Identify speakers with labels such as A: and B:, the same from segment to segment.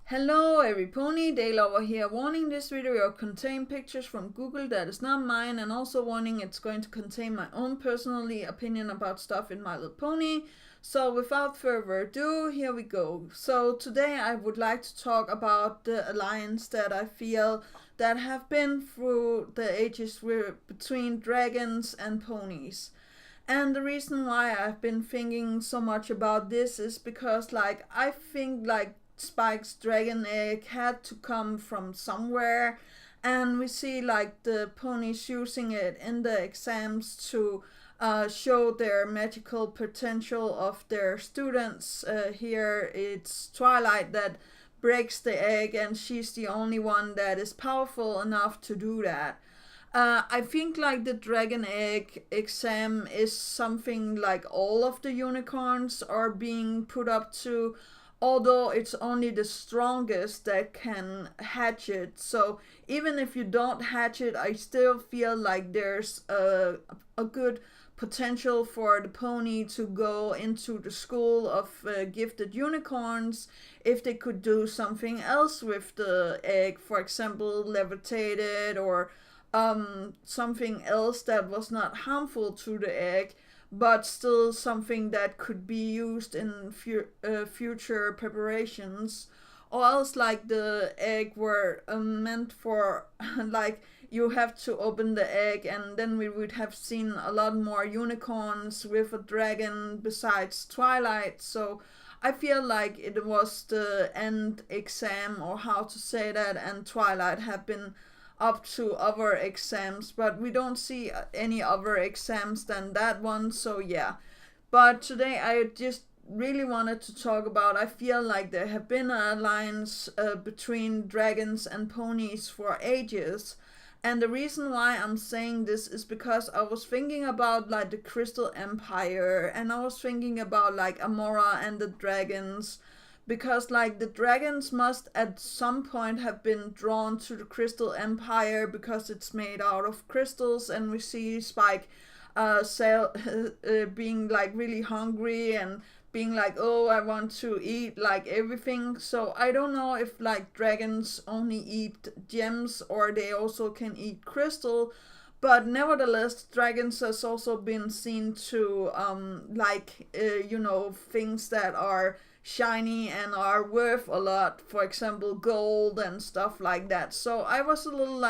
A: Hello every pony, Daylover here. Warning, this video will contain pictures from Google that is not mine, and also warning it's going to contain my own personally opinion about stuff in My Little Pony. So without further ado, here we go. So today I would like to talk about the alliance that I feel that have been through the ages between dragons and ponies. And the reason why I've been thinking so much about this is because I think Spike's dragon egg had to come from somewhere, and we see the ponies using it in the exams to show their magical potential of their students. Here it's Twilight that breaks the egg, and she's the only one that is powerful enough to do that. I think the dragon egg exam is something like all of the unicorns are being put up to, although it's only the strongest that can hatch it. So even if you don't hatch it, I still feel like there's a good potential for the pony to go into the school of gifted unicorns if they could do something else with the egg, for example levitate it, or something else that was not harmful to the egg, but still something that could be used in future preparations. Or else the egg were meant for you have to open the egg, and then we would have seen a lot more unicorns with a dragon besides Twilight. So I feel like it was the end exam, or how to say that, and Twilight have been up to other exams, but we don't see any other exams than that one. So yeah, but today I just really wanted to talk about, I feel like there have been an alliance between dragons and ponies for ages. And the reason why I'm saying this is because I was thinking about the Crystal Empire, and I was thinking about Amora and the dragons, because the dragons must at some point have been drawn to the Crystal Empire because it's made out of crystals, and we see Spike being really hungry and being oh, I want to eat everything. So I don't know if dragons only eat gems or they also can eat crystal, but nevertheless dragons has also been seen to things that are shiny and are worth a lot, for example gold and stuff like that. So I was a little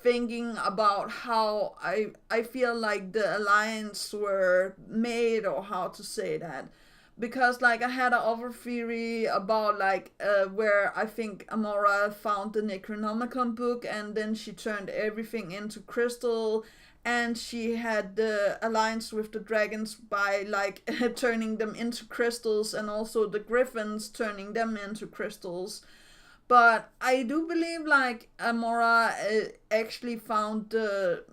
A: thinking about how I feel like the alliance were made, or how to say that, because I had a other theory about where I think Amora found the Necronomicon book, and then she turned everything into crystal, and she had the alliance with the dragons by turning them into crystals, and also the griffins turning them into crystals. But I do believe Amora actually found the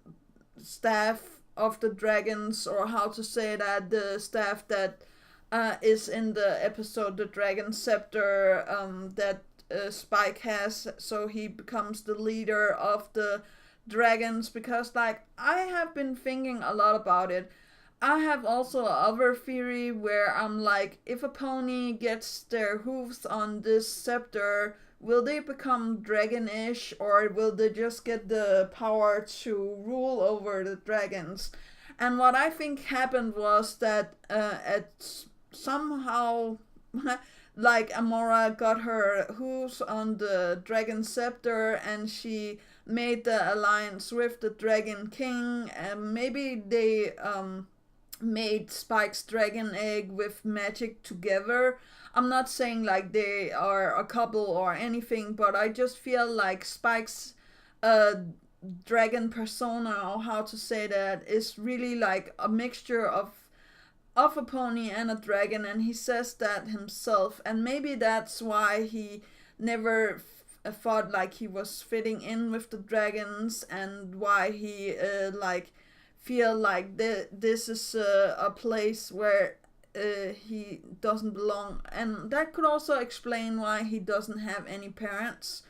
A: staff of the dragons, or how to say that, the staff that is in the episode The Dragon Scepter, that Spike has, so he becomes the leader of the dragons. Because I have been thinking a lot about it. I have also other theory where I'm if a pony gets their hooves on this scepter, will they become dragonish, or will they just get the power to rule over the dragons? And what I think happened was that at somehow Amora got her hooves on the dragon scepter, and she made the alliance with the Dragon King, and maybe they made Spike's dragon egg with magic together. I'm not saying they are a couple or anything, but I just feel Spike's dragon persona, or how to say that, is really a mixture of a pony and a dragon, and he says that himself, and maybe that's why he never thought he was fitting in with the dragons, and why he feel this is a place where he doesn't belong. And that could also explain why he doesn't have any parents.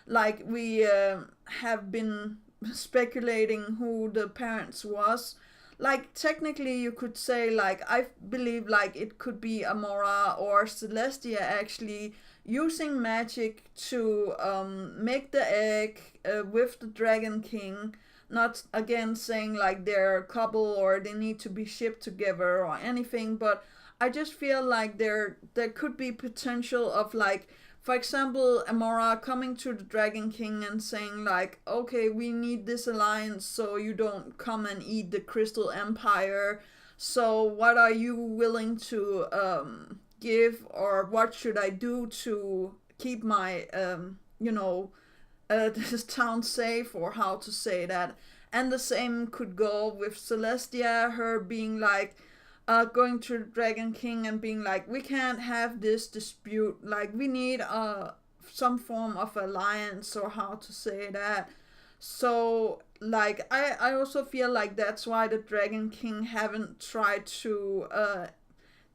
A: We have been speculating who the parents was. Technically you could say I believe it could be Amora or Celestia actually using magic to make the egg with the Dragon King. Not again saying like they're a couple or they need to be shipped together or anything, but I just feel like there could be potential of like, for example, Amora coming to the Dragon King and saying like, okay, we need this alliance so you don't come and eat the Crystal Empire. So what are you willing to give, or what should I do to keep my this town safe, or how to say that. And the same could go with Celestia, her being like, going to the Dragon King and being like, we can't have this dispute, like we need some form of alliance, or how to say that. So like I also feel like that's why the Dragon King haven't tried to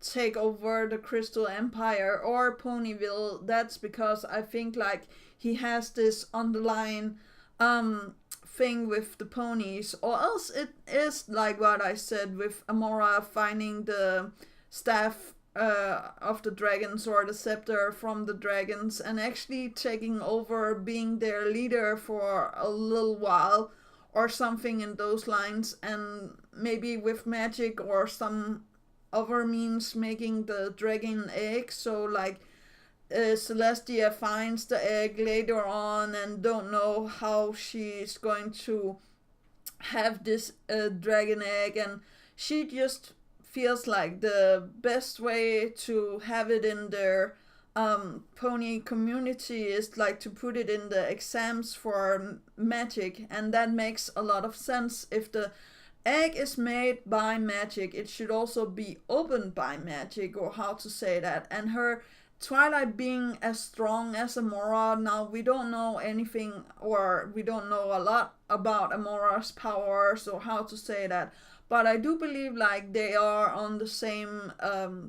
A: take over the Crystal Empire or Ponyville. That's because I think like he has this underlying thing with the ponies, or else it is like what I said with Amora finding the staff of the dragons, or the scepter from the dragons, and actually taking over being their leader for a little while, or something in those lines, and maybe with magic or some other means making the dragon egg. So like Celestia finds the egg later on and don't know how she's going to have this dragon egg, and she just feels like the best way to have it in their pony community is like to put it in the exams for magic, and that makes a lot of sense. If the egg is made by magic, it should also be opened by magic, or how to say that. And her Twilight being as strong as Amora, now we don't know anything, or we don't know a lot about Amora's powers, or how to say that. But I do believe like they are on the same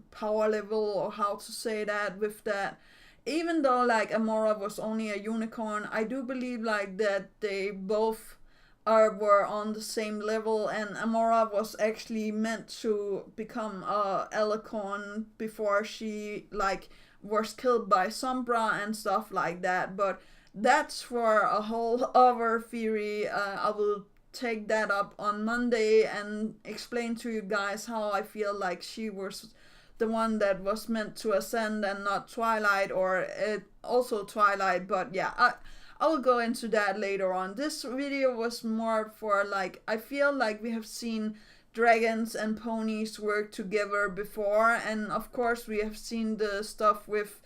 A: power level, or how to say that, with that. Even though like Amora was only a unicorn, I do believe like that they both were on the same level, and Amora was actually meant to become a alicorn before she like was killed by Sombra and stuff like that. But that's for a whole other theory. I will take that up on Monday and explain to you guys how I feel like she was the one that was meant to ascend and not Twilight, or also Twilight. But yeah, I will go into that later on. This video was more for like, I feel like we have seen dragons and ponies work together before, and of course we have seen the stuff with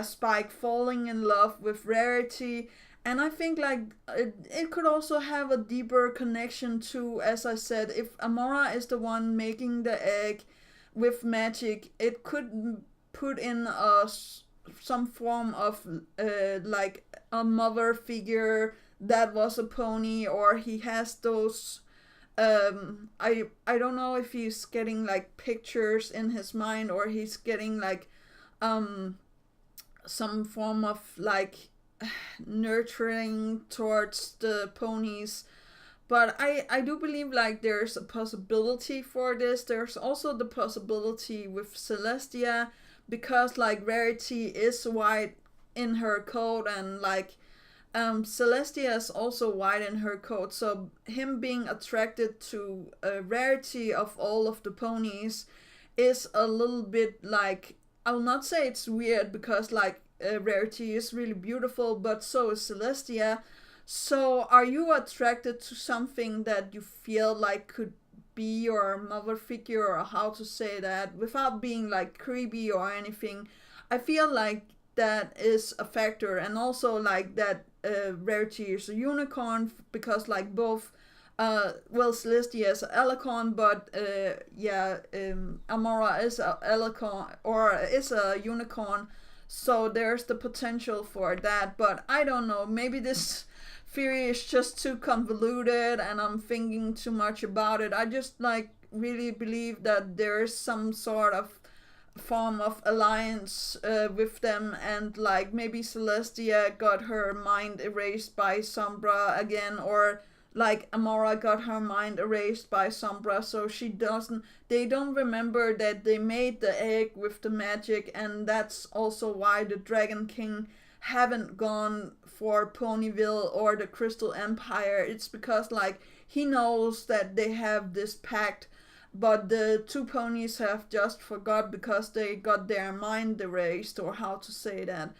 A: Spike falling in love with Rarity. And I think like it could also have a deeper connection to, as I said, if Amora is the one making the egg with magic, it could put in some form of like a mother figure that was a pony, or he has those I don't know if he's getting like pictures in his mind, or he's getting like some form of like nurturing towards the ponies. But I do believe like there's a possibility for this. There's also the possibility with Celestia, because like Rarity is white in her coat, and like Celestia is also white in her coat, so him being attracted to Rarity of all of the ponies is a little bit like, I will not say it's weird, because like Rarity is really beautiful, but so is Celestia. So are you attracted to something that you feel like could be your mother figure, or how to say that without being like creepy or anything? I feel like that is a factor. And also like that Rarity is a unicorn, because like both Celestia is an alicorn, but Amora is a alicorn, or is a unicorn, so there's the potential for that. But I don't know, maybe this theory is just too convoluted and I'm thinking too much about it. I just like really believe that there is some sort of form of alliance with them, and like maybe Celestia got her mind erased by Sombra again, or like Amora got her mind erased by Sombra, so they don't remember that they made the egg with the magic, and that's also why the Dragon King haven't gone for Ponyville or the Crystal Empire. It's because like he knows that they have this pact, but the two ponies have just forgot because they got their mind erased, or how to say that.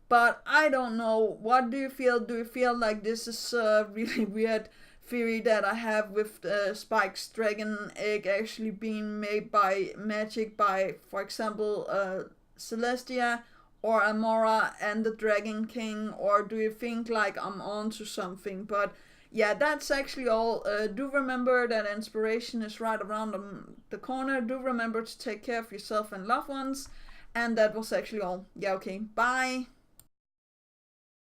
A: But I don't know. What do you feel? Do you feel like this is a really weird theory that I have with Spike's dragon egg actually being made by magic by, for example, Celestia or Amora and the Dragon King? Or do you think like I'm on to something? But yeah, that's actually all. Do remember that inspiration is right around the corner. Do remember to take care of yourself and loved ones. And that was actually all. Yeah, okay. Bye.